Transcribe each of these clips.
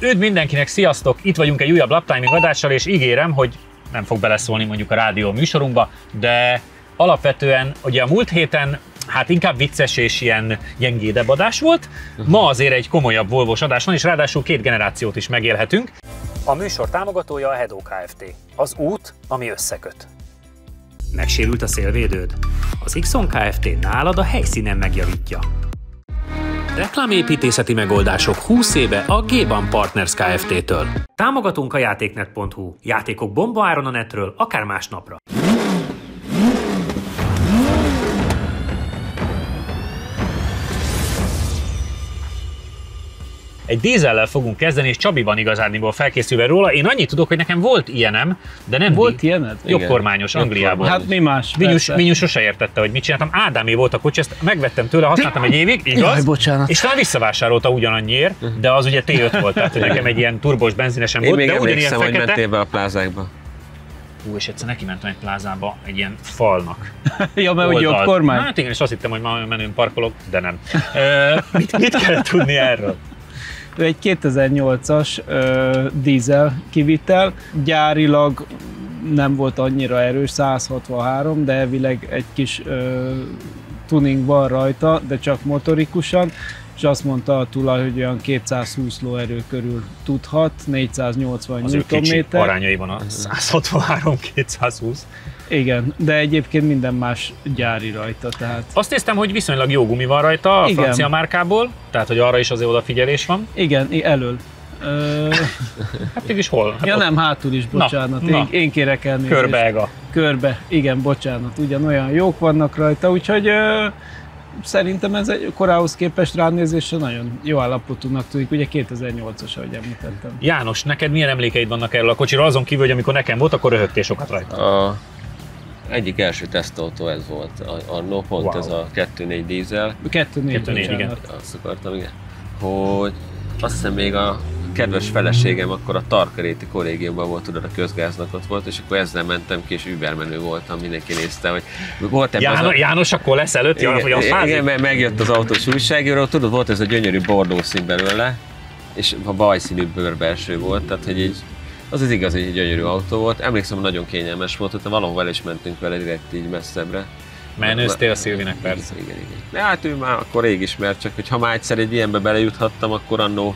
Üdv mindenkinek, sziasztok! Itt vagyunk egy újabb laptiming adással, és ígérem, hogy nem fog beleszólni mondjuk a rádió műsorunkba, de alapvetően ugye a múlt héten hát inkább vicces és ilyen gyengédebb adás volt. Ma azért egy komolyabb Volvos adás van, és ráadásul 2 generációt is megélhetünk. A műsor támogatója a Hedó Kft. Az út, ami összeköt. Megsérült a szélvédőd? Az Ixon Kft. Nálad a helyszínen megjavítja. Reklámépítészeti megoldások 20 éve a G-Ban Partners Kft-től. Támogatunk a játéknet.hu. Játékok bombaáron a netről, akár másnapra. Egy dízellel fogunk kezdeni, és Csabi van igazániból felkészülve róla. Én annyit tudok, hogy nekem volt ilyenem, de nem volt ilyened? Jobbkormányos Angliában. Hát mi más? Vinyus sose értette, hogy mit csináltam. Ádámé volt a kocsi, ezt megvettem tőle, használtam egy évig, igaz? Jaj, bocsánat. És talán visszavásárolta ugyanannyiért, de az ugye T5 volt, tehát nekem egy ilyen turbos benzinesen volt, még de ugyanilyen emlékszem, fekete. hogy mentél be a plázákba. És egyszer neki mentem egy plázába, egy ilyen falnak. Ja, mert úgy jobb kormány? Hát igen, és azt hittem, hogy ma menőn parkolok, de nem. Mit kell tudni erről? Ő egy 2008-as dízel kivitel, gyárilag nem volt annyira erős, 163, de elvileg egy kis tuning van rajta, de csak motorikusan, és azt mondta a tulaj, hogy olyan 220 lóerő körül tudhat, 480 az Nm. Arányaiban a 163-220. Igen, de egyébként minden más gyári rajta, tehát... Azt néztem, hogy viszonylag jó gumi van rajta a igen. francia márkából, tehát hogy arra is azért odafigyelés van. Igen, elől. Hát mégis hol? Hát ja ott... nem, hátul is, bocsánat. Na. Én kérek elnézést. Körbeega. Körbe, igen, bocsánat. Ugyanolyan jók vannak rajta, úgyhogy szerintem ez egy korához képest ránézésre nagyon jó állapotúnak tűnik, ugye 2008-as, ahogy említettem. János, neked milyen emlékeid vannak erről a kocsiról? Azon kívül, hogy amikor nekem volt, akkor röhögtél sokat rajta. Egyik első tesztautó ez volt, annó pont wow. Ez a 2.4 dízel. 2.4, igen. Azt akartam, igen. Hogy azt hiszem még a kedves feleségem akkor a Tarkaréti kollégiumban volt, tudod, a közgáznak ott volt, és akkor ezzel mentem ki, és übermenő voltam, mindenki nézte, hogy volt ebben János akkor lesz előtt, igen, megjött az autós újságíró, tudod, volt ez a gyönyörű bordó szín belőle, és a bajszínű bőrbelső volt, tehát hogy így az igazi egy gyönyörű autó volt. Emlékszem, hogy nagyon kényelmes volt, hogy valahol el is mentünk vele direkt így messzebbre. Menőztél a Szilvinek persze. Igen. De hát ő már akkor rég ismert, csak hogy ha már egyszer egy ilyenbe belejuthattam, akkor annó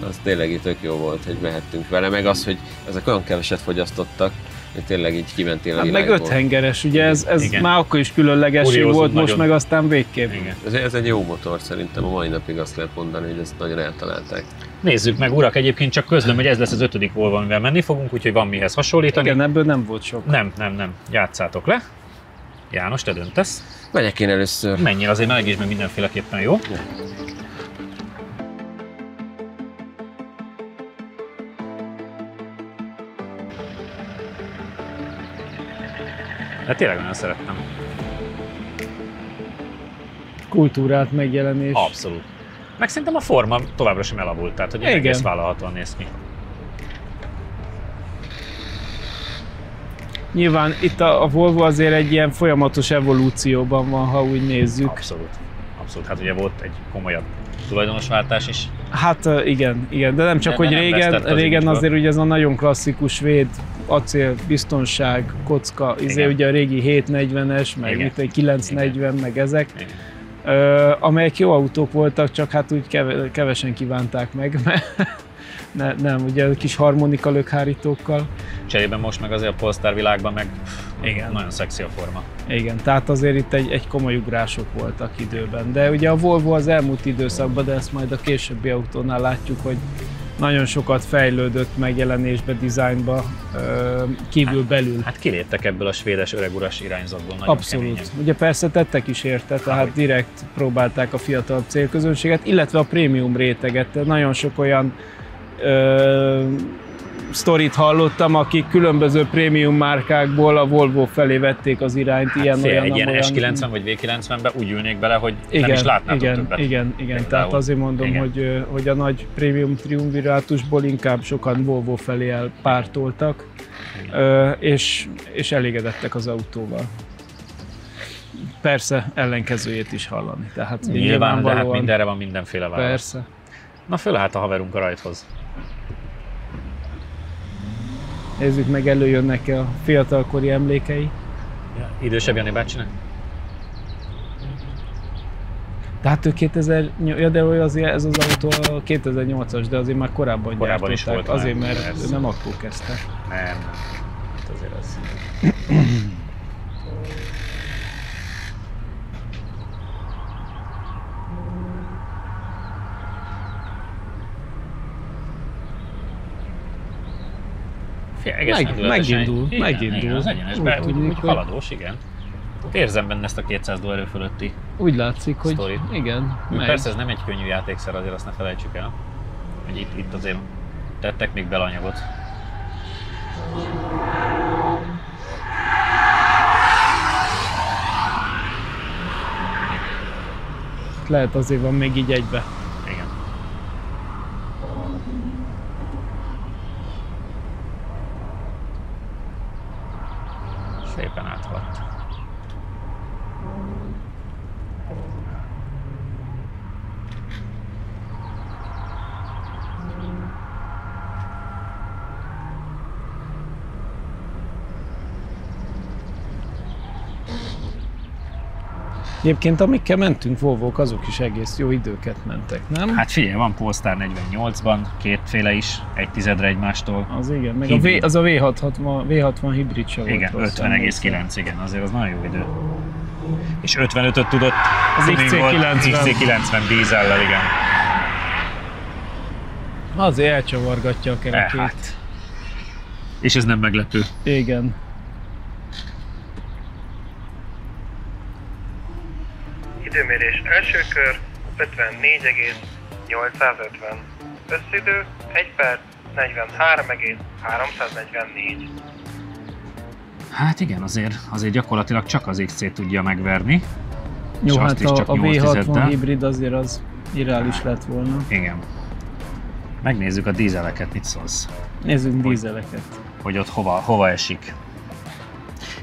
az tényleg így tök jó volt, hogy mehettünk vele, meg az, hogy ezek olyan keveset fogyasztottak, hogy tényleg így kimentél a világból. Meg 5 hengeres, ugye ez már akkor is különlegesség volt, most nagyon... meg aztán végképp. Ez egy jó motor, szerintem a mai napig azt lehet mondani, hogy ezt nagyon eltalálták. Nézzük meg, urak, egyébként csak közlöm, hogy ez lesz az 5. Volvo, amivel menni fogunk, úgyhogy van mihez hasonlítani. Igen, ebből nem volt sok. Nem. Játszátok le. János, te döntesz. Megyek én először. Menjél, azért melegítsd meg mindenféleképpen, jó? Ja. De tényleg nagyon szerettem. Kultúrát, megjelenés. Abszolút. Meg szerintem a forma továbbra sem elavult, tehát hogy egész vállalhatóan néz ki. Nyilván itt a Volvo azért egy ilyen folyamatos evolúcióban van, ha úgy nézzük. Abszolút. Hát ugye volt egy komolyabb tulajdonosváltás is. Hát igen, de nem csak, hogy régen azért ugye ez a nagyon klasszikus svéd acél, biztonság, kocka, ugye a régi 740-es, meg itt egy 940, meg ezek. Amelyek jó autók voltak, csak hát úgy kevesen kívánták meg, mert nem, ugye kis harmonika lökhárítókkal. Cserében most meg azért a Polestar világban meg nagyon szexi a forma. Igen, tehát azért itt egy komoly ugrások voltak időben. De ugye a Volvo az elmúlt időszakban, de ezt majd a későbbi autónál látjuk, hogy nagyon sokat fejlődött megjelenésbe, dizájnba, kívül-belül. Hát kiléptek ebből a svédes öreguras irányzatból nagyon abszolút. Keményen. Ugye persze tettek is érte, tehát direkt próbálták a fiatalabb célközönséget, illetve a prémium réteget. Nagyon sok olyan sztorit hallottam, akik különböző prémium márkákból a Volvo felé vették az irányt. Hát egy ilyen S90 vagy V90-be úgy ülnék bele, hogy nem is látnátok többet. Igen, tehát azért mondom, hogy a nagy prémium triumvirátusból inkább sokan Volvo felé elpártoltak, és elégedettek az autóval. Persze ellenkezőjét is hallani. Tehát nyilván, de hát mindenre van mindenféle válasz. Persze. Na föl hát a haverunk a rajthoz. Nézzük meg, előjönnek a fiatalkori emlékei. Ja, idősebb Jani bácsinak? Tehát ő 2008, ja, de azért ez az autó a 2008-as, de azért már korábban is volt. Azért, mert ő nem akkor kezdte. Nem. Hát azért az... Megindul. Igen, az egyenesben, úgy haladós, igen. Érzem benne ezt a 200 ló erő fölötti úgy látszik, hogy sztorit. Igen. Persze ez nem egy könnyű játékszer, azért azt ne felejtsük el. Hogy itt azért tettek még belanyagot. Lehet azért van még így egybe. Igen. Szépen áthaladt. Egyébként amikkel mentünk Volvók, azok is egész jó időket mentek, nem? Hát figyelj, van Polestar 48-ban, kétféle is, egy tizedre egymástól. Az igen, meg az a V60 hibrid se volt. Igen, 50,9, igen, azért az nagyon jó idő. És 55-öt tudott az XC90 dízellel, igen. Azért elcsavargatja a kerekét. Hát. És ez nem meglepő. Igen. Időmérés első kör 54,850. Összidő 1 perc 43,344. Hát igen, azért gyakorlatilag csak az XC tudja megverni. Jó, hát a V60 hibrid azért az irreális lett volna. Igen. Megnézzük a dízeleket, mit szólsz? Nézzük dízeleket. Hogy ott hova esik.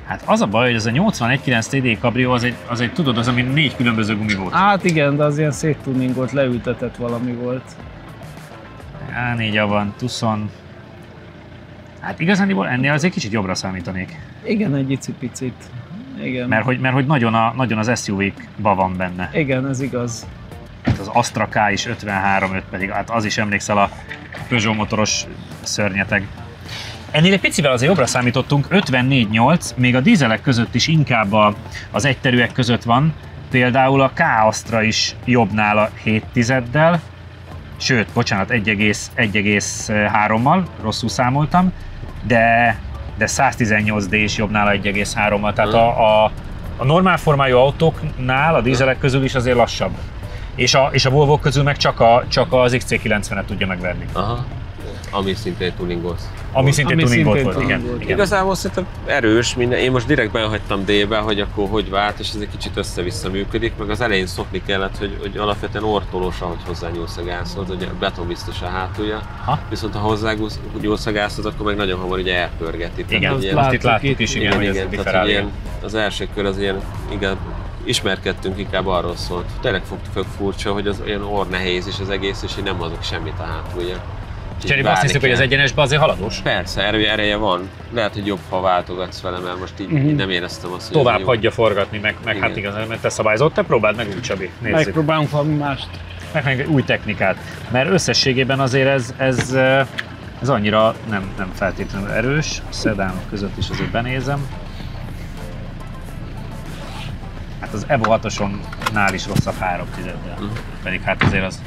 Hát az a baj, hogy ez a 81.9 TDI Cabrio az egy tudod, az, ami 4 különböző gumi volt. Hát igen, de az ilyen széttuningolt, leültetett valami volt. A4 van, Tucson. Hát igazániból ennél azért kicsit jobbra számítanék. Igen, egy icipicit. Igen. Mert hogy nagyon az SUV-kba van benne. Igen, ez igaz. Hát az Astra K is 53.5 pedig, hát az is emlékszel a Peugeot motoros szörnyeteg. Ennél egy picivel azért jobbra számítottunk, 54.8, még a dízelek között is inkább az egyterűek között van, például a K Astra is jobb nála 7 tizeddel, sőt, bocsánat, 1,3-mal, rosszul számoltam, de 118D is jobb nála 1,3-mal, tehát a normál formájú autóknál a dízelek közül is azért lassabb. És a Volvo közül meg csak az XC90-et tudja megverni. Aha. Ami szintén tuningolt. Ami szintén tuningolt volt, igen. Igazából szerintem erős minden. Én most direkt behagytam D-be, hogy akkor hogy vált, és ez egy kicsit össze-vissza működik, meg az elején szokni kellett, hogy alapvetően ortolós, ahogy hozzányúlsz a gázhoz, hogy betonbiztos a hátulja. Viszont ha hozzányúlsz a gázhoz, akkor meg nagyon hamar ugye elpörgeti. Igen, azt itt láttuk is, igen, hogy ez differál. Az első kör az ilyen, igen, ismerkedtünk, inkább arról szólt. Tényleg furcsa, hogy az olyan orrnehéz is az egész, és hogy nem mozog semmit a hátulja. Cserébe azt hiszük, hogy az egyenesben azért haladós? Persze, ereje van. Lehet, hogy jobb, ha váltogatsz vele, mert most így nem éreztem azt, hogy tovább hagyja forgatni, meg hát igazán, mert te szabályozott, te próbáld meg úgy, Csabi. Nézzük. Megpróbálunk valami mást. Meg új technikát. Mert összességében azért ez annyira nem feltétlenül erős. A szedánok között is azért benézem. Hát az Evo 6-osonnál is rosszabb 3 tizeddel. Pedig hát azért az,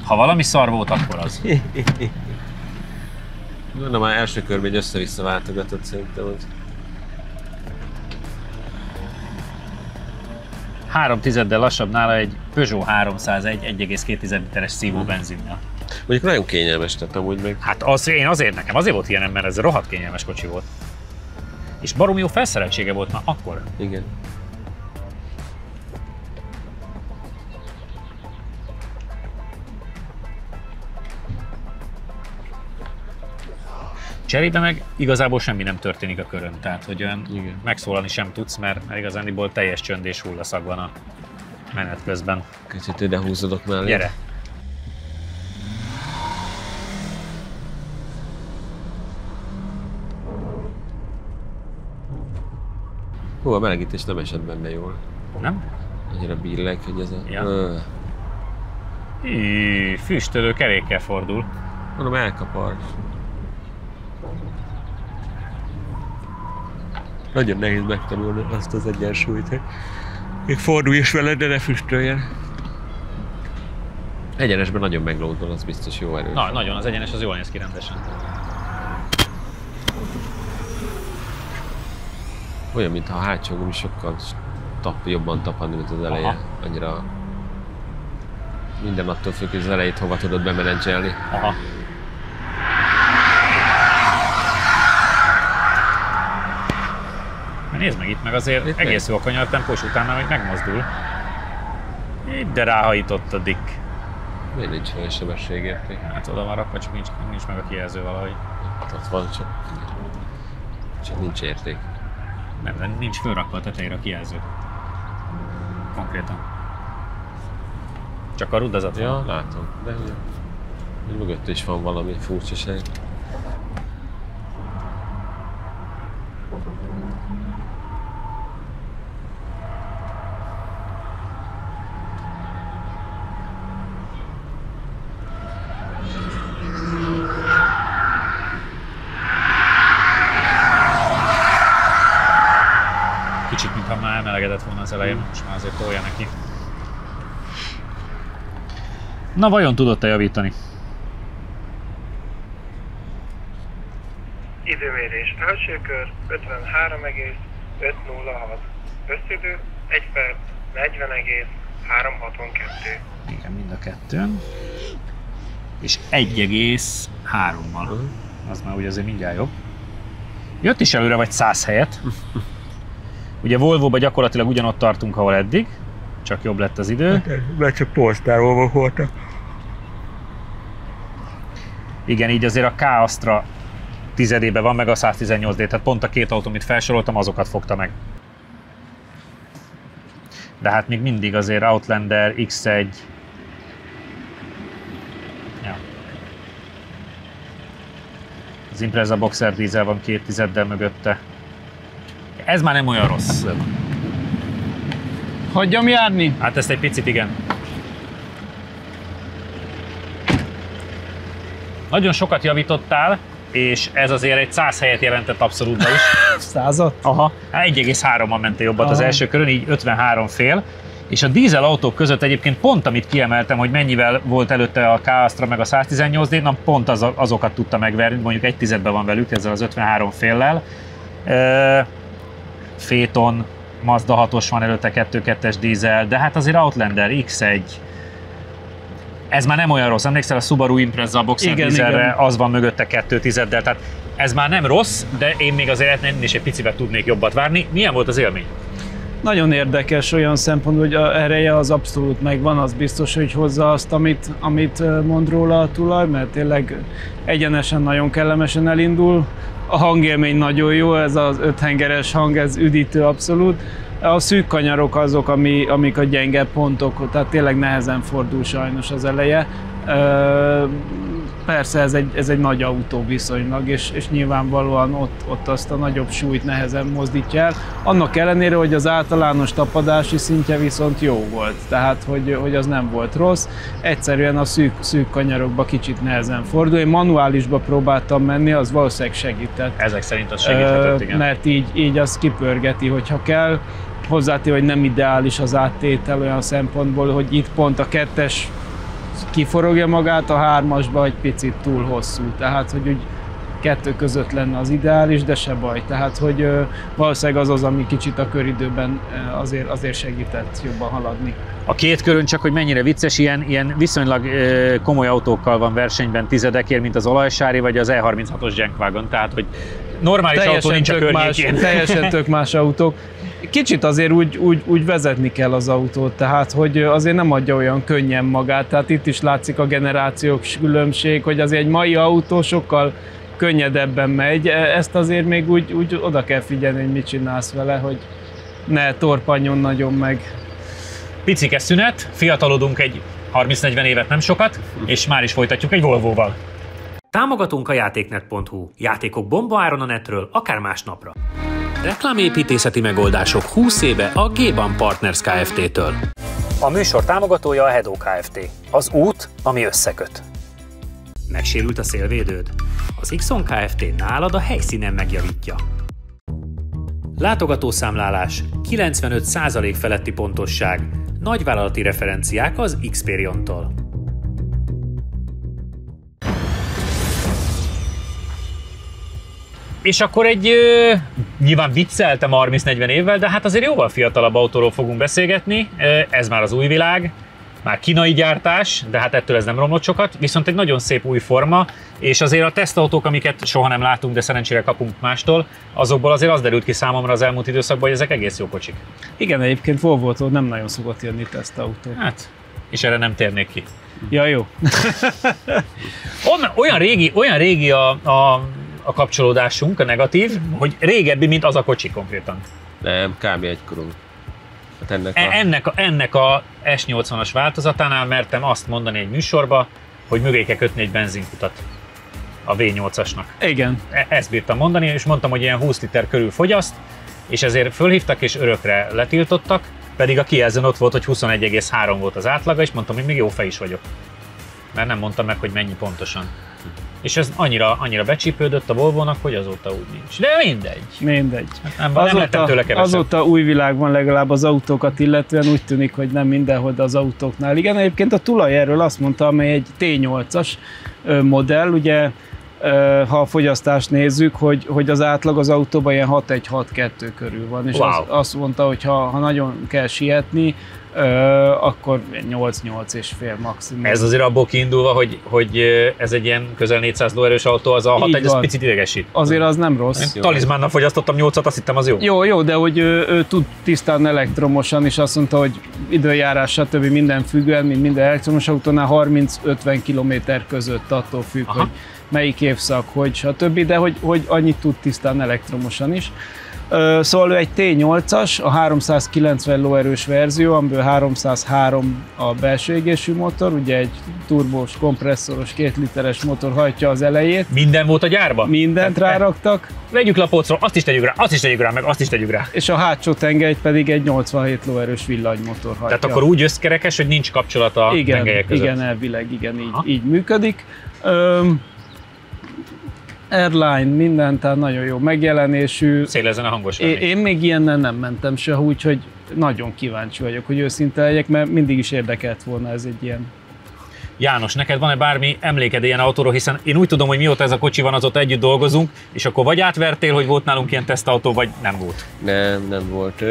ha valami szar volt, akkor az. Na már első körben egy össze-vissza váltogatott szerintem az. 3 tizeddel lassabb nála egy Peugeot 301 1,2 literes szívó benzinnel. Mondjuk nagyon kényelmes, tehát amúgy meg. Hát nekem azért volt ilyenem, mert ez rohadt kényelmes kocsi volt. És baromi jó felszereltsége volt már akkor. Igen. Cserébe meg igazából semmi nem történik a körön, tehát hogy olyan megszólalni sem tudsz, mert igazániból teljes csönd és hullaszag van a menet közben. Kicsit ide húzodok mellé. Gyere! Hú, a melegítés nem esett benne jól. Nem? Annyira billeg, hogy ez a... Ja. Füstölő kerékkel fordul. Mondom, elkapar. Nagyon nehéz megtanulni azt az egyensúlyt, hogy még fordulj is veled, de ne füstöljen. Egyenesben nagyon meglódol, az biztos jó erős. Nagyon, az egyenes az jól néz ki rendesen. Olyan, mintha a hátsó gumi sokkal jobban tapadni, mint az eleje. Annyira... Minden attól függ, hogy az elejét hova tudod bemenedzselni. Aha. Nézd meg itt meg azért itt egész jó a kanyartempó, és utána még megmozdul. De ráhajított a Dick. Miért nincs olyan sebességérték? Hát oda van rakva, csak nincs meg a kijelző valahogy. Hát ott van, csak nincs érték. Nem, nincs fölrakva a tetejére a kijelző. Konkrétan. Csak a rudazat van. Ja, látom. De ugye, mögött is van valami furcsaság. Kicsit, mintha már emelegedett volna az elején, most már azért tolja neki. Na, vajon tudott-e javítani? Időmérés első kör 53,506. Összidő 1 perc 40,362. Igen, mind a kettőn. És 1,3-mal. Az már ugye azért mindjárt jobb. Jött is előre vagy 100 helyet. Ugye Volvo-ba gyakorlatilag ugyanott tartunk, ahol eddig. Csak jobb lett az idő. Mert csak Polestar Volvo voltak. Igen, így azért a K-Astra tizedébe van, meg a 118D, tehát pont a két autó, amit felsoroltam, azokat fogta meg. De hát még mindig azért Outlander, X1. Ja. Az Impreza Boxer dízel van 2 tizeddel mögötte. Ez már nem olyan rossz. Hagyjam járni? Hát ezt egy picit igen. Nagyon sokat javítottál, és ez azért egy 100 helyet jelentett abszolútban is. 100-at? Aha. 1,3-mal mentél jobbat az első körön, így 53 fél. És a dízel autók között egyébként pont, amit kiemeltem, hogy mennyivel volt előtte a K-Astra meg a 118D, na pont azokat tudta megverni, mondjuk 1 tizedben van velük ezzel az 53 féllel. Phaeton, Mazda 6-os van előtte, 2.2-es dízel, de hát azért Outlander, X1, ez már nem olyan rossz. Emlékszel a Subaru Impreza a Boxer dízelre, az van mögötte 2 tizeddel, tehát ez már nem rossz, de én még azért ennél is egy picivel tudnék jobbat várni. Milyen volt az élmény? Nagyon érdekes olyan szempontból, hogy a ereje az abszolút megvan, az biztos, hogy hozza azt, amit mond róla a tulaj, mert tényleg egyenesen, nagyon kellemesen elindul. A hangélmény nagyon jó, ez az 5 hengeres hang, ez üdítő abszolút. A szűk kanyarok azok, amik a gyenge pontok, tehát tényleg nehezen fordul sajnos az eleje. Persze ez egy nagy autó viszonylag, és nyilvánvalóan ott azt a nagyobb súlyt nehezen mozdítja el. Annak ellenére, hogy az általános tapadási szintje viszont jó volt, tehát hogy az nem volt rossz. Egyszerűen a szűk kanyarokba kicsit nehezen fordul. Én manuálisba próbáltam menni, az valószínűleg segített. Ezek szerint az segíthetett, igen. Mert így az kipörgeti, hogyha kell. Hozzátéve, hogy nem ideális az áttétel olyan szempontból, hogy itt pont a 2-es kiforogja magát, a 3-asba egy picit túl hosszú, tehát hogy úgy 2 között lenne az ideális, de se baj. Tehát hogy valószínűleg az, ami kicsit a köridőben azért segített jobban haladni. A két körön csak, hogy mennyire vicces, ilyen viszonylag komoly autókkal van versenyben tizedekért, mint az olajsári vagy az E36-os Genk-Wagon, tehát hogy normális autó nincs a környékén. Teljesen tök más autók. Kicsit azért úgy vezetni kell az autót, tehát hogy azért nem adja olyan könnyen magát, tehát itt is látszik a generációk különbség, hogy azért egy mai autó sokkal könnyedebben megy, ezt azért még úgy oda kell figyelni, hogy mit csinálsz vele, hogy ne torpanjon nagyon meg. Picike szünet, fiatalodunk egy 30-40 évet, nem sokat, és már is folytatjuk egy Volvoval. Támogatunk a játéknet.hu. Játékok bomba áron a netről, akár másnapra. Reklámépítészeti megoldások 20 éve a G-Ban Partners Kft-től. A műsor támogatója a Hedó Kft. Az út, ami összeköt. Megsérült a szélvédőd? Az Ixon Kft. Nálad a helyszínen megjavítja. Látogatószámlálás, 95% feletti pontosság, nagyvállalati referenciák az Xperion-tól. És akkor nyilván vicceltem 30-40 évvel, de hát azért jóval fiatalabb autóról fogunk beszélgetni. Ez már az új világ, már kínai gyártás, de hát ettől ez nem romlott sokat, viszont egy nagyon szép új forma, és azért a tesztautók, amiket soha nem látunk, de szerencsére kapunk mástól, azokból azért az derült ki számomra az elmúlt időszakban, hogy ezek egész jó kocsik. Igen, egyébként Volvo-tól nem nagyon szokott jönni tesztautó. Hát, és erre nem térnék ki. Ja, jó. Olyan régi a kapcsolódásunk, a negatív, hogy régebbi, mint az a kocsi konkrétan. Nem, kb. Egykorunk. Hát ennek a S80-as változatánál mertem azt mondani egy műsorba, hogy mögé kell kötni egy benzinkutat a V8-asnak. Igen. Ezt bírtam mondani, és mondtam, hogy ilyen 20 liter körül fogyaszt, és ezért fölhívtak és örökre letiltottak, pedig a kijelzőn ott volt, hogy 21,3 volt az átlaga, és mondtam, hogy még jó fej is vagyok. Mert nem mondtam meg, hogy mennyi pontosan. És ez annyira becsípődött a Volvo-nak, hogy azóta úgy nincs. De mindegy. Nem lettem tőle kevesebb. Azóta új világ van legalább az autókat illetően, úgy tűnik, hogy nem mindenhol, de az autóknál. Igen, egyébként a tulaj erről azt mondta, amely egy T8-as modell, ugye ha a fogyasztást nézzük, hogy az átlag az autóban ilyen 6,1-6,2 körül van, és azt mondta, hogy ha nagyon kell sietni, akkor 8-8,5 maximum. Ez azért abból kiindulva, hogy ez egy ilyen közel 400 lóerős autó, az a 6,1, az picit idegesít. Azért az nem rossz. Talizmánnal fogyasztottam 8-at, azt hittem az jó. Jó, de hogy ő tud tisztán elektromosan, és azt mondta, hogy időjárás, stb. Minden függően, mint minden elektromos autónál 30-50 km között attól függ, hogy melyik évszak, hogy stb. De hogy annyit tud tisztán elektromosan is. Szóval ő egy T8-as, a 390 lóerős verzió, amiből 303 a belső égésű motor, ugye egy turbós, kompresszoros, 2 literes motor hajtja az elejét. Minden volt a gyárban? Mindent ráraktak. Vegyük le a polcról, azt is tegyük rá, meg azt is tegyük rá. És a hátsó tengelyt pedig egy 87 lóerős villanymotor hajtja. Tehát akkor úgy összkerekes, hogy nincs kapcsolat a tengelyek között? Igen, elvileg így működik. Airline, minden, tehát nagyon jó megjelenésű. Szélezen a hangos. Én még ilyennel nem mentem se, úgyhogy nagyon kíváncsi vagyok, hogy őszinte legyek, mert mindig is érdekelt volna ez egy ilyen. János, neked van-e bármi emléked ilyen autóról, hiszen én úgy tudom, hogy mióta ez a kocsi van, azóta együtt dolgozunk, és akkor vagy átvertél, hogy volt nálunk ilyen tesztautó, vagy nem volt? Nem volt.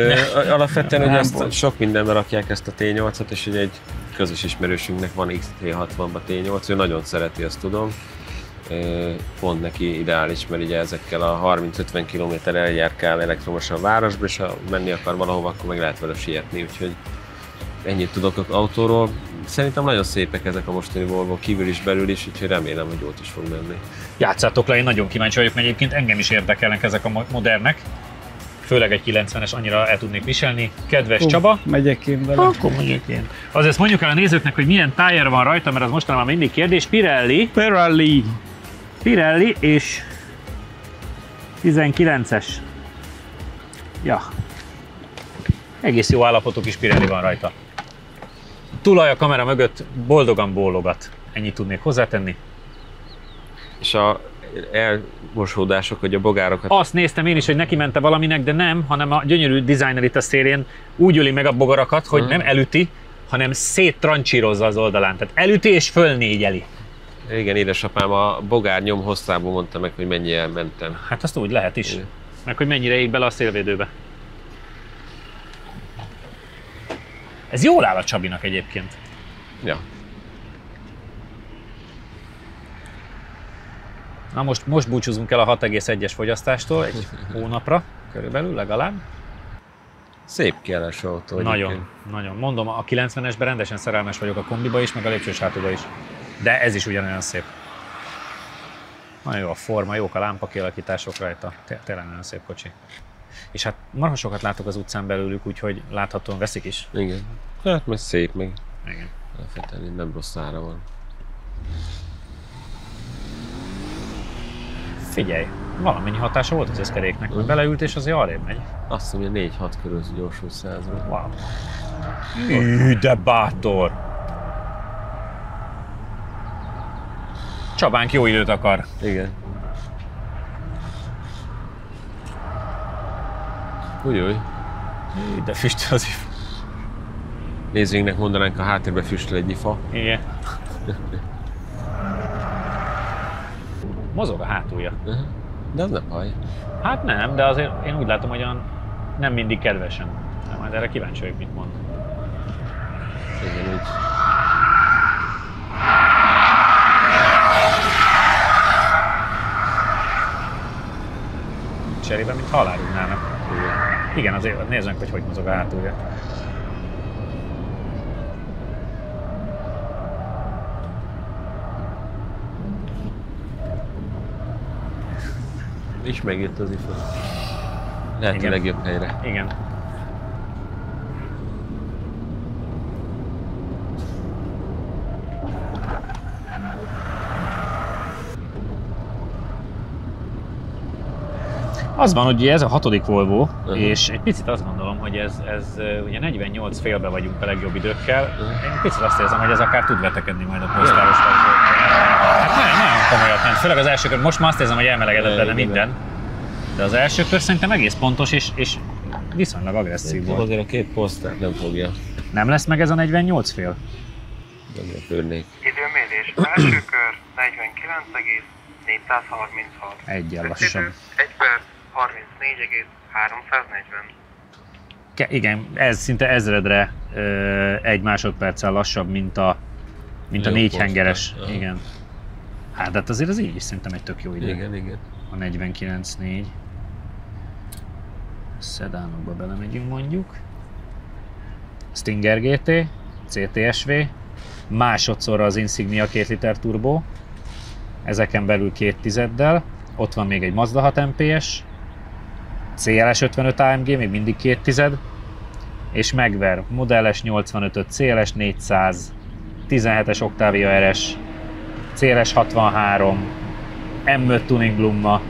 Alapvetően hogy ezt sok mindenben rakják ezt a T8-at, és ugye egy közös ismerősünknek van XT60-ban T8, ő nagyon szereti, azt tudom. Pont neki ideális, mert ugye ezekkel a 30-50 km eljárkál elektromosan a városba, és ha menni akar valahova, akkor meg lehet vele sietni, úgyhogy ennyit tudok az autóról. Szerintem nagyon szépek ezek a mostani Volvo, kívül is, belül is, úgyhogy remélem, hogy jót is fog menni. Játszátok le, én nagyon kíváncsi vagyok, mert egyébként engem is érdekelnek ezek a modernek. Főleg egy 90-es annyira el tudnék viselni. Kedves Csaba. Megyek én vele. Akkor megyek én. Azért mondjuk el a nézőknek, hogy milyen tire van rajta, mert az mostanában mindig kérdés. Pirelli és 19-es. Ja. Egész jó állapotú kis Pirelli van rajta. Tulaj a kamera mögött boldogan bólogat. Ennyit tudnék hozzátenni. És a elmosódások, hogy a bogárokat... Azt néztem én is, hogy neki mente valaminek, de nem, hanem a gyönyörű designer itt a szélén úgy öli meg a bogarakat, hogy nem elüti, hanem széttrancsírozza az oldalán. Tehát elüti és fölnégyeli. Igen, édesapám a bogár nyom hosszából mondta meg, hogy mennyire mentem. Hát azt úgy lehet is. Meg hogy mennyire ég bele a szélvédőbe. Ez jól áll a Csabinak egyébként. Ja. Na most búcsúzunk el a 6,1-es fogyasztástól egy hónapra, körülbelül legalább. Szép kiállású autó. Nagyon. Mondom, a 90-esben rendesen szerelmes vagyok a kombiba is, meg a lépcsős hátulba is. De ez is ugyanolyan szép. Nagyon jó a forma, jók a lámpakialakítások rajta. Tényleg nagyon szép kocsi. És hát marha sokat látok az utcán belőlük, úgyhogy láthatóan veszik is. Igen. Hát meg szép, meg igen. Alapvetően nem rossz ára van. Figyelj, valamennyi hatása volt az összkeréknek, hogy beleült és azért arrébb megy. Azt mondja, 4-6 körül gyorsul 100-ra. Wow. De bátor! Csabánk jó időt akar. Igen. Új. De füstöl az ifa. Nézőinknek mondanánk, a háttérbe füstöl egy ifa. Igen. Mozog a hátulja. De az nem baj. Hát nem, de azért én úgy látom, hogy olyan nem mindig kedvesen. De majd erre kíváncsi vagyok, mit mond. Igen, úgy. Cserében, mint halálrúgnának. Igen, azért nézzünk, hogy mozog a hátulja. És megjött az ifa. Lehet a legjobb helyre. Igen. Az van, hogy ez a 6. Volvo, és egy picit azt gondolom, hogy ez ugye 48 félbe vagyunk a legjobb időkkel. Én picit azt érzem, hogy ez akár tud vetekedni majd a posztáros verziókkal. Hát nagyon komolyat ment, főleg az első kör. Most már azt érzem, hogy elmelegedett benne minden. De az első kör szerintem egész pontos és viszonylag agresszív volt. Azért a két posztár nem fogja. Nem lesz meg ez a 48 fél? Nem főrnék. Időmérés. Első kör 49,436. Eggyel lassabb. 1 perc 34,340. Igen, ez szinte ezredre 1 másodperccel lassabb, mint a 4 hengeres. Igen. Hát azért az így is szerintem egy tök jó idő. Igen. A 49.4. Szedánokba belemegyünk mondjuk. Stinger GT, CTSV, másodszorra az Insignia 2 liter turbo, ezeken belül 2 tizeddel, ott van még egy Mazda 6 MPS, CLS 55 AMG, még mindig 2 tized, és Magver Model S 85-öt, CLS 400, 17-es Octavia RS, CLS 63, M5 Tuning Lumma.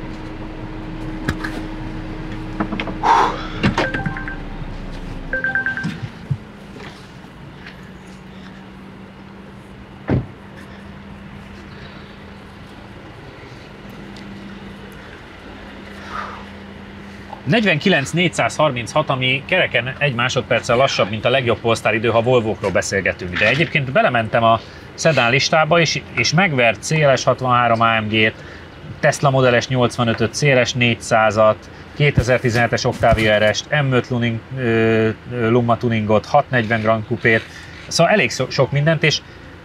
A 49.436, ami kereken 1 másodperccel lassabb, mint a legjobb polsztáridő, ha Volvókról beszélgetünk. De egyébként belementem a szedán listába, és megvert CLS 63 AMG-t, Tesla Model S 85-öt, CLS 400-at, 2017-es Octavia RS-t, M5 Lumma Tuningot, 640 Grand Coupét, szóval elég sok mindent, és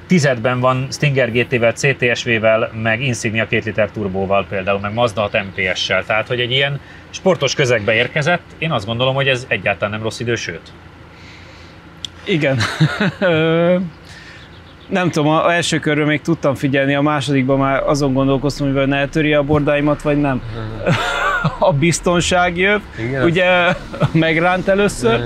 tizedben van Stinger GT-vel, CTSV-vel, meg Insignia 2 liter turbóval például, meg Mazda 6 MPS-sel, tehát hogy egy ilyen sportos közegbe érkezett, én azt gondolom, hogy ez egyáltalán nem rossz idő, sőt. Igen. Nem tudom, az első körről még tudtam figyelni, a másodikban már azon gondolkoztam, hogy ne eltöri a bordáimat, vagy nem. A biztonság jött, ugye megránt először,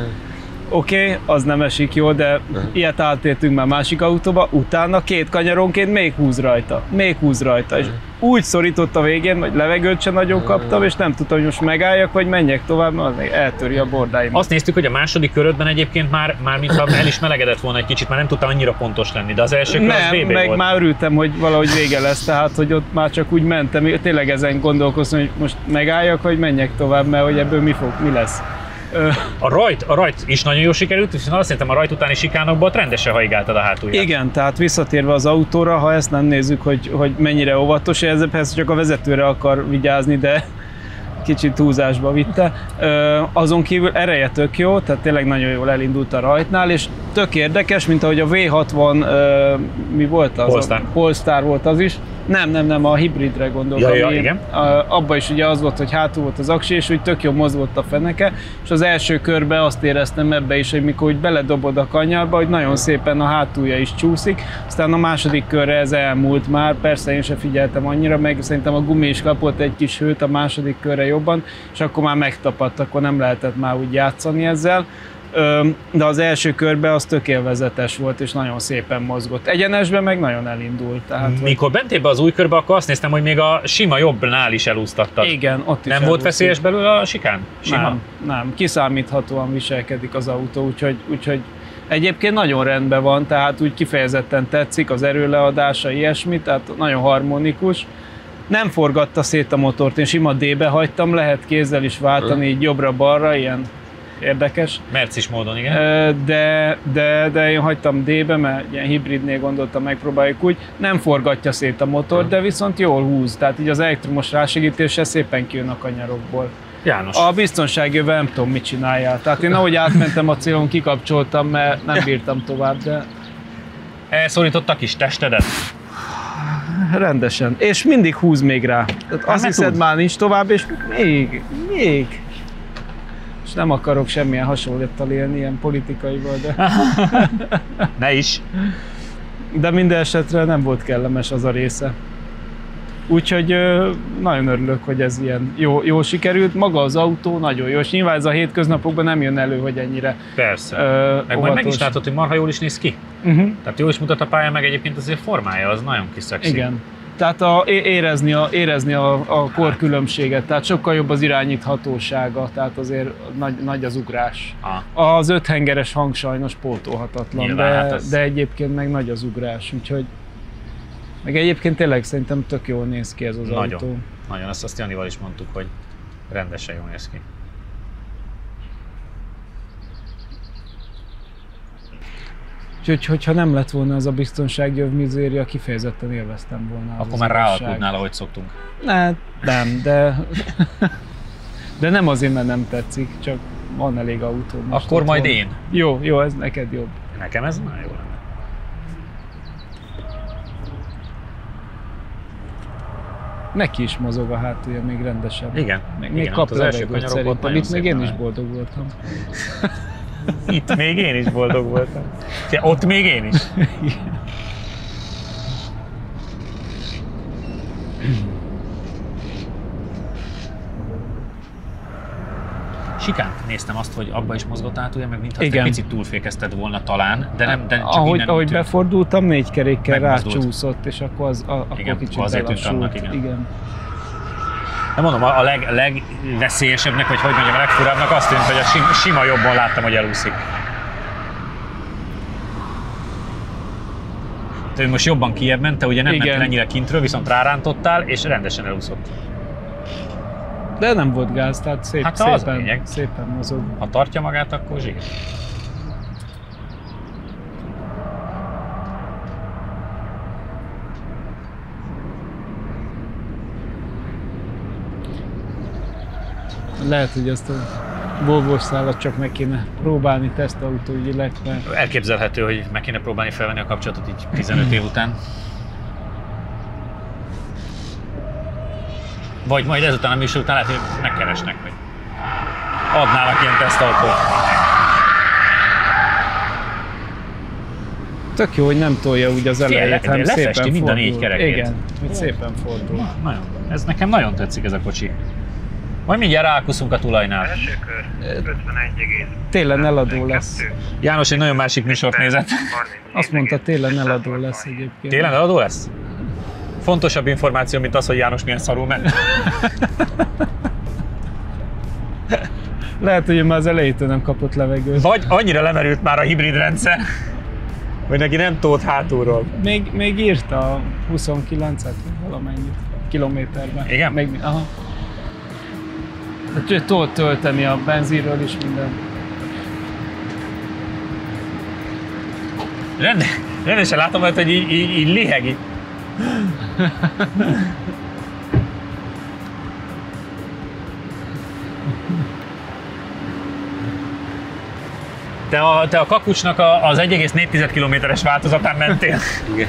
oké, az nem esik jól, de ilyet átértünk már másik autóba, utána 2 kanyaronként még húz rajta, és úgy szorított a végén, hogy levegőt sem nagyon kaptam, és nem tudtam, hogy most megálljak, vagy menjek tovább, mert az még eltöri a bordáimat. Azt néztük, hogy a második körödben egyébként már mintha el is melegedett volna egy kicsit, már nem tudtam annyira pontos lenni, de az első kör az VB meg volt. már örültem, hogy valahogy vége lesz, tehát hogy ott már csak úgy mentem, tényleg ezen gondolkoztam, hogy most megálljak, vagy menjek tovább, mert hogy ebből mi lesz. A rajt is nagyon jól sikerült, viszont azt hiszem a rajt utáni sikánokból rendesen haigáltad a hátulját. Igen, tehát visszatérve az autóra, ha ezt nem nézzük, hogy mennyire óvatos, ez persze csak a vezetőre akar vigyázni, de kicsit túlzásba vitte. Azon kívül ereje tök jó, tehát tényleg nagyon jól elindult a rajtnál, és tök érdekes, mint ahogy a V60, mi volt az? Polestar volt az is. Nem, a hibridre gondolok. Igen. Abban is ugye az volt, hogy hátul volt az aksi, és úgy tök jó mozgott a feneke, és az első körben azt éreztem ebbe is, hogy mikor úgy beledobod a kanyarba, hogy nagyon szépen a hátulja is csúszik, aztán a második körre ez elmúlt már, persze én sem figyeltem annyira, meg szerintem a gumi is kapott egy kis hőt a második körre jobban, és akkor már megtapadt, akkor nem lehetett már úgy játszani ezzel. De az első körben az tök élvezetes volt, és nagyon szépen mozgott. Egyenesben meg nagyon elindult. Tehát, mikor bentél be az új körbe, akkor azt néztem, hogy még a sima jobbnál is elúsztattad. Igen, ott is nem volt veszélyes belőle a sikán? Sima? Nem, kiszámíthatóan viselkedik az autó, úgyhogy egyébként nagyon rendben van, tehát úgy kifejezetten tetszik az erőleadása, ilyesmi, tehát nagyon harmonikus. Nem forgatta szét a motort, én sima D-be hagytam, lehet kézzel is váltani, így jobbra-balra, ilyen érdekes. Mercis módon, igen. De én hagytam D-be, mert ilyen hibridnél gondoltam, megpróbáljuk úgy. Nem forgatja szét a motor, de viszont jól húz, tehát így az elektromos rásegítése szépen kijön a kanyarokból. János. A biztonságjöve nem tudom, mit csináljál. Tehát én ahogy átmentem a célon, kikapcsoltam, mert nem bírtam tovább, de... Elszorítottak kis testedet? Rendesen. És mindig húz még rá. Tehát azt hiszed, már nincs tovább, és még. És nem akarok semmilyen hasonlíttal élni, ilyen politikaival, de... Ne is. De minden esetre nem volt kellemes az a része. Úgyhogy nagyon örülök, hogy ez ilyen jó sikerült. Maga az autó nagyon jó, és nyilván ez a hétköznapokban nem jön elő, hogy ennyire persze. Meg majd meg is látod, hogy marha jól is néz ki. Tehát jól is mutat a pálya, meg egyébként azért formája, az nagyon kis szexi. Igen. Tehát érezni a korkülönbséget, tehát sokkal jobb az irányíthatósága, tehát azért nagy az ugrás. Az 5 hengeres hang sajnos pótolhatatlan, nyilván, de egyébként meg nagy az ugrás, úgyhogy meg egyébként tényleg szerintem tök jól néz ki ez az autó. Nagyon, azt Janival is mondtuk, hogy rendesen jól néz ki. Úgyhogy, hogyha nem lett volna ez a biztonságjöv mizéria, kifejezetten élveztem volna. Akkor már ráalkudnál, ahogy szoktunk. Nem, de nem azért, mert nem tetszik, csak van elég autó. Akkor majd én. Jó, ez neked jobb. Nekem ez nagyon jó lenne. Neki is mozog a hátulja még rendesen. Igen. Még kap levegőt szerintem. Itt még én is boldog voltam. Itt még én is boldog voltam. Ott még én is. Sikánt néztem azt, hogy abba is mozgott átulja, meg mintha egy picit túlfékezted volna talán, de nem csak ahogy befordultam, 4 kerékkel rácsúszott, és akkor kicsit belassult. Igen. De mondom, a legveszélyesebbnek, vagy hogy mondjam, a legfurábbnak azt tűnt, hogy a sima jobban láttam, hogy elúszik. Te most jobban kijebb ment, te ugye nem mentél ennyire kintről, viszont rárántottál, és rendesen elúszott. De nem volt gáz, tehát szépen mozog. Ha tartja magát, akkor zsír. Lehet, hogy ezt a Volvo-s szállat csak meg kéne próbálni tesztautóügyileg. Elképzelhető, hogy meg kéne próbálni felvenni a kapcsolatot így 15 év után. Vagy majd ezután a műsor után lehet, hogy megkeresnek, hogy adnának ilyen tesztautót. Tök jó, hogy nem tolja úgy az elejét, hanem szépen fordul. Mind a 4 kerekét. Igen, hogy szépen fordul. Nagyon. Ez nekem nagyon tetszik ez a kocsi. Majd mindjárt rákuszunk a tulajnál. Első kör, 51,. Télen eladó lesz. János egy nagyon másik műsort nézett. Azt mondta, télen eladó lesz egyébként. Télen eladó lesz? Fontosabb információ, mint az, hogy János milyen szarul ment. Lehet, hogy már az elejétől nem kapott levegőt. Vagy annyira lemerült már a hibrid rendszer, hogy neki nem tólt hátulról. Még írta 29-et, valamennyit kilométerben. Igen? Aha. Hát tudod tölteni a benzinről is minden. Rendesen látom, hogy így liheg így. Te a kakucsnak az 1,4 kilométeres változatán mentél. Igen.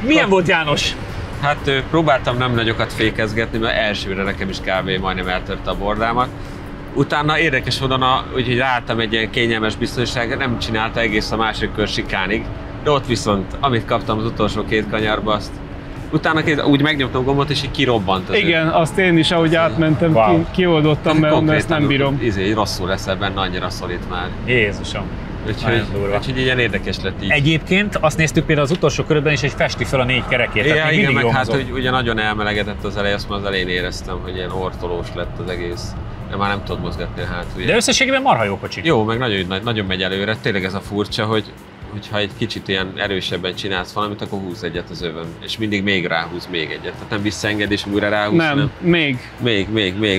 Milyen volt, János? Hát próbáltam nem nagyokat fékezgetni, mert elsőre nekem is kb. Majdnem eltörte a bordámat. Utána érdekes módon, úgyhogy ráálltam egy ilyen kényelmes biztonságra, nem csinálta egész a másik kör sikánig. De ott viszont, amit kaptam az utolsó 2 kanyarba, azt utána úgy megnyomtam gombot, és így kirobbant. Igen, azt én is, ahogy átmentem, kioldottam, mert ezt nem bírom. Rosszul leszel benne, annyira szorít már. Jézusom. Úgyhogy ilyen érdekes lett így. Egyébként azt néztük például az utolsó körödben is, hogy festi fel a 4 kerekét. Ja, igen, meg hát, hogy ugye nagyon elmelegedett az elej, azt már az elején éreztem, hogy ilyen ortolós lett az egész. De már nem tudod mozgatni a hátulja. De összességében marha jó kocsi. Jó, meg nagyon megy előre. Tényleg ez a furcsa, hogyha egy kicsit ilyen erősebben csinálsz valamit, akkor húz egyet az övön. És mindig még ráhúz még egyet. Tehát nem visszaenged és újra ráhúz, nem. Még,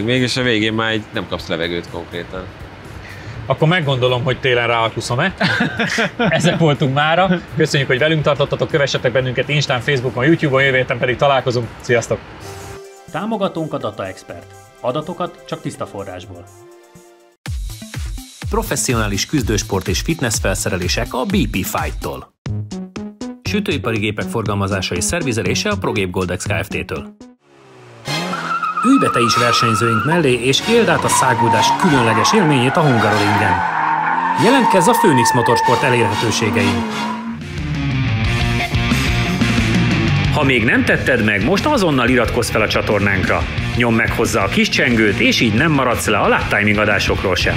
és a végén már nem kapsz levegőt konkrétan. Akkor meggondolom, hogy télen ráalkuszom-e. Ezek voltunk mára. Köszönjük, hogy velünk tartottatok, kövessetek bennünket Instán, Facebookon, YouTube-on, jövő héten pedig találkozunk. Sziasztok! Támogatónk a Data Expert. Adatokat csak tiszta forrásból. Professzionális küzdősport és fitness felszerelések a BP Fight-tól. Sütőipari gépek forgalmazása és szervizelése a ProGape Goldex Kft-től. Ülj be te is versenyzőink mellé, és éld át a száguldás különleges élményét a Hungaroringen. Jelentkezz a Phoenix Motorsport elérhetőségein. Ha még nem tetted meg, most azonnal iratkozz fel a csatornánkra. Nyomd meg hozzá a kis csengőt, és így nem maradsz le a Lap Timing adásokról sem.